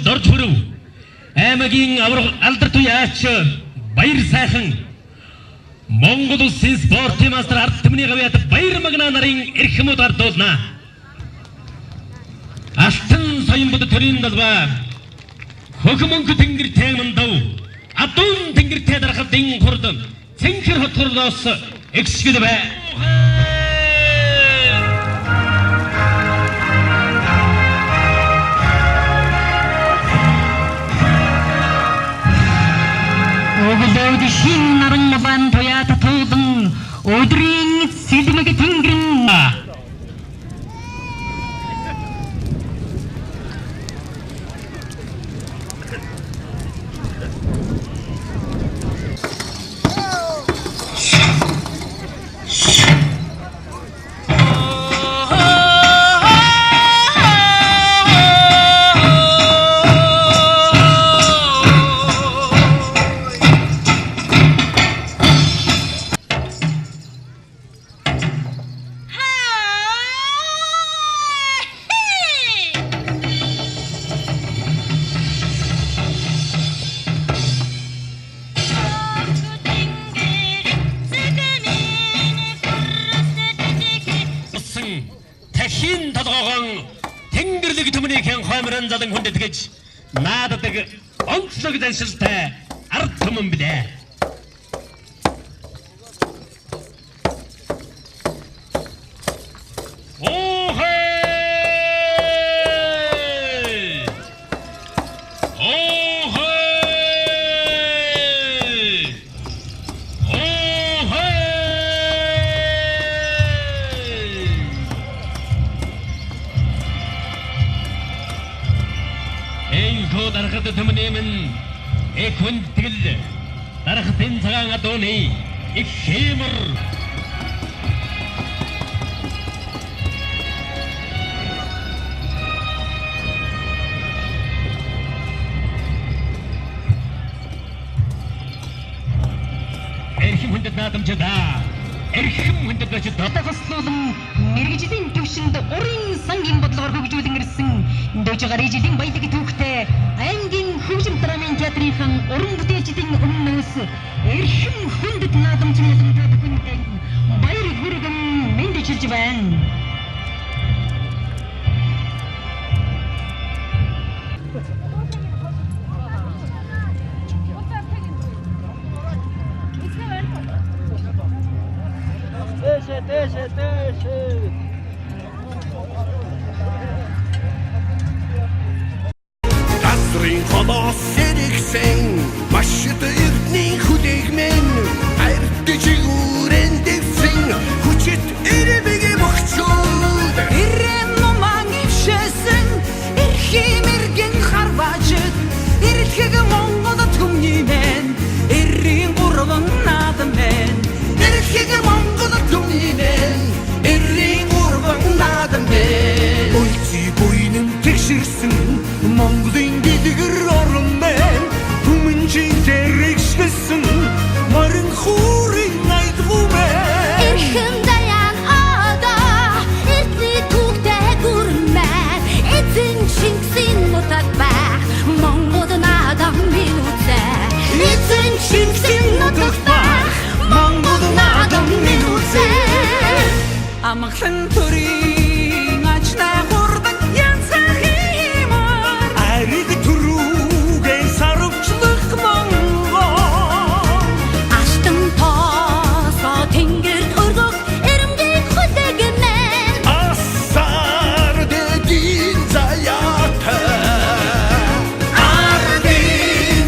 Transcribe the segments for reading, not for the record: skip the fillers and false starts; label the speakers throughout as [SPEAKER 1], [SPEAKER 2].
[SPEAKER 1] Дорж хүрв аймагийн авраг алдарт яач баяр сайхан Монгол улсын спортын мастер ард түмний гавьяат баяр магна нарын эрхэмүүд ардуулна. Алтан соёмбод төрийн далбаа хөхмөнгө тэнгэртэй мандав адуун тэнгэртэй дарахтын хурд цэнхэр хотгорлоос эксгэл бай. Өглөөд хин наран мабан тоя татуудан өдрийн сэлмэг тэнгэрэн 흰 다도강 탱그르기 төмний хэн хоймрын задан хүндэт гэж нааддаг онцлог даншилтай ард түмэн билээ. дарахад төмниймэн их хүндгэл дарахтын цагаан адууны их хэмэр эрхэм хүндэт наадамчдаа эрхэм хүндэт байж дотослуулан мэрэгжлийн төвшөнд урын сангийн бодлогоор хөгжүүлэн ирсэн дөжгөр ижлийн баялаг түүхтэй аймгийн хөгжим драмын театрын уран бүтээлчдийн өмнөөс эрхэм хүндэт наадамчдын төвхөнтэй баяр хүргэн мэндчилж байна.
[SPEAKER 2] Газрын холоос сэрэгсэн машид эрдний хүлээгмэн хайртж үрэн дэвсэн хүчит эрбэг мөхчүүд эрэм номан ившэсэн эрхэм эргэн харважд эрэлхэг Монгол түмниймэн эрийн гурван наадамэн эрэлхэг Монгол түмниймэн эрийн гурван наадамэн өлций буйным тэгшэрсэн Монголын дэлгэр орон мэн хүмүнжин зэрэгшсэн морин хуурын найдгумэн
[SPEAKER 3] эрхэм даян ада эзний түүхтэй гүрмэн эзэн Чингисийн нутаг байх Монгол наадам минутэ эзэн Чингисийн нутаг байх Монгол наадам минутэ
[SPEAKER 2] амглан төрийн ачнаа хурдан янзах химар ариг түрүүгэн сарвчлах Монгол
[SPEAKER 3] аштан тоосоо тэнгэр өргөх эрэмгийг хүлээгмэн
[SPEAKER 2] асар дэдийн заяата ардын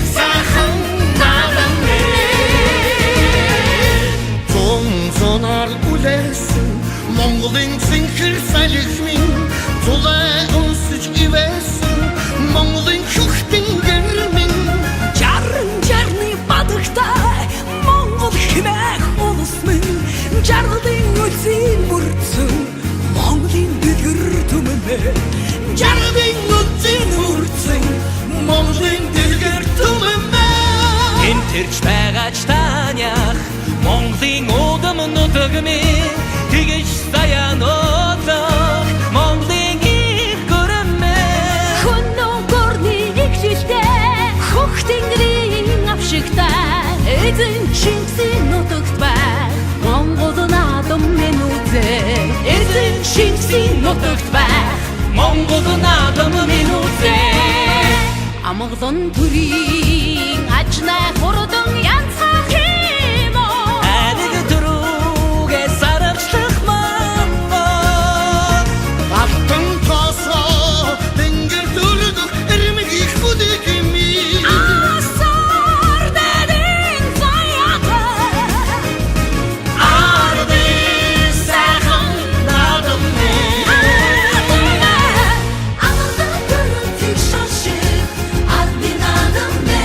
[SPEAKER 3] нутагт бай Монголын адам мен үзээ Эзэн Шингисийн нутагт бай
[SPEAKER 2] Монголын адам минь үзээ
[SPEAKER 3] Амгалан төрийн ажнай хурдан янцах юм уу
[SPEAKER 2] Анийг түрүүгээ сарвчлах Монгол
[SPEAKER 4] Алтан тосоо тэнгэр төлөг эрмэг их бүдэгми
[SPEAKER 3] Асар дэдэн заяата
[SPEAKER 2] Ардын сайхан надам минь
[SPEAKER 3] Амгалан төрийн шошиг Админ адам мэ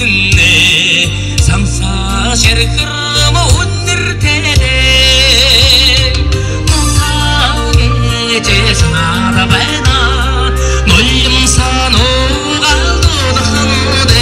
[SPEAKER 2] 내 상사시를 끌어모 웃는 테네 못하게 제선하다 바나 멀림사 노가도 하는데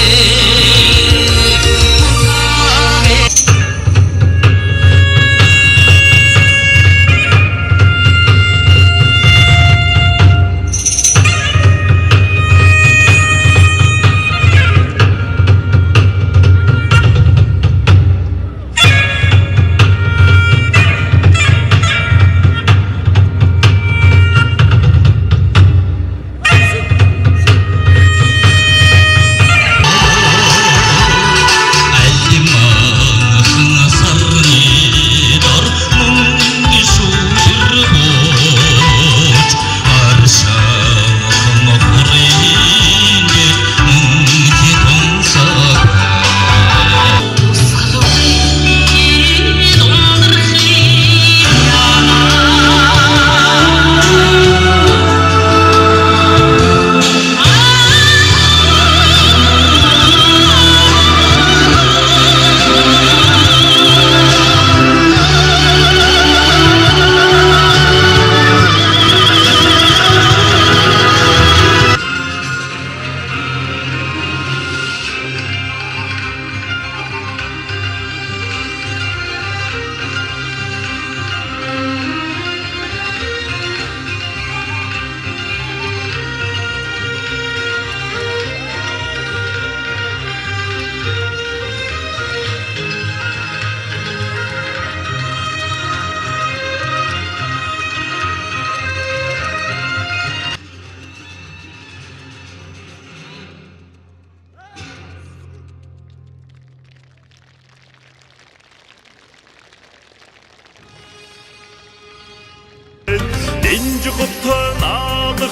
[SPEAKER 5] 인주부터 나도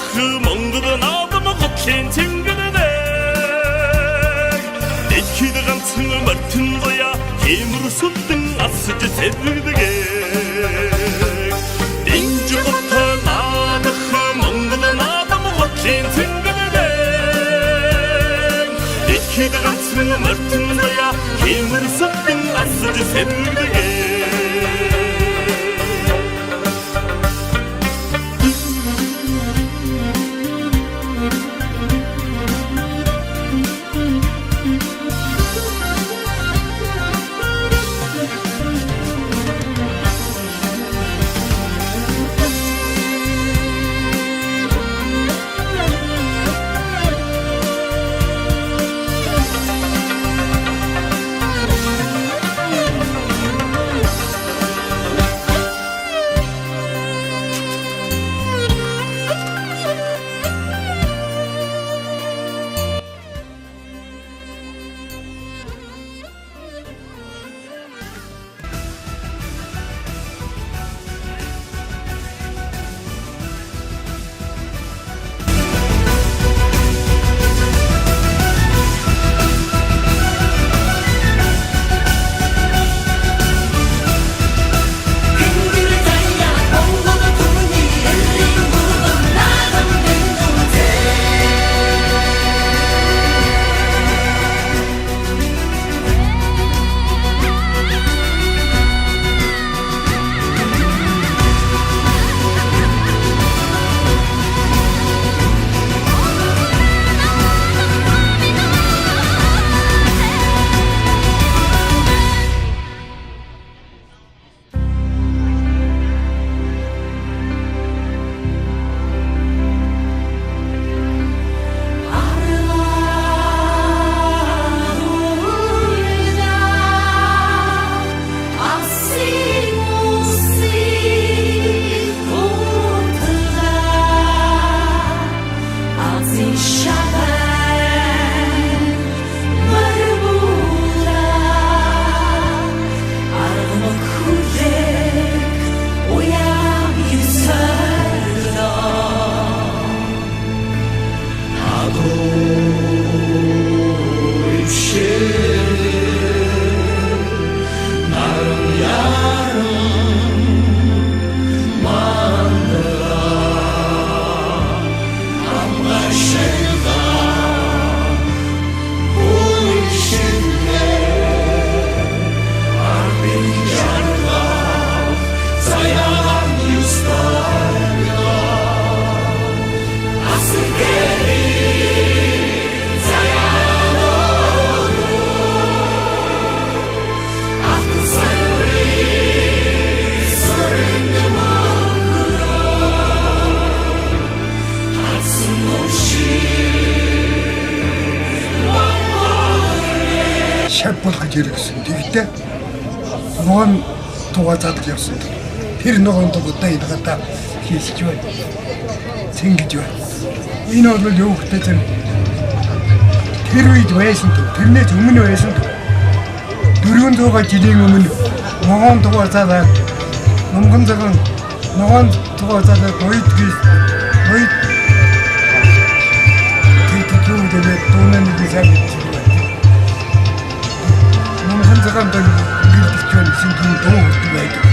[SPEAKER 5] 멍그도 나도 먹긴 챙겨내네 내 기대간 층을 맡은 거야 힘으로 손등 아스지 새들되게 인주부터 나도 멍그도 나도 먹긴 챙겨내네 내 기대간 층을 맡은 거야 힘으로 손등 아스지 새들되게
[SPEAKER 6] шав болгож иргэсэн. Тэгтээ ногоон тугаацаад явсан. Тэр ногоон тугаадаа энэ гадаа хийсч байна. Цэнгэж байна. Энэ бол юу гэдэг чинь тэр үед байсан төв. Тэрнээс өмнө байсан төв. 400 жилийн өмнө ногоон тугаацаад номгон цагаан ногоон тугаацаад гойд тэгээд дүүнэн гэсэн номгон цагаан бол гэрдэж байна. Шинэ дүү байдаг.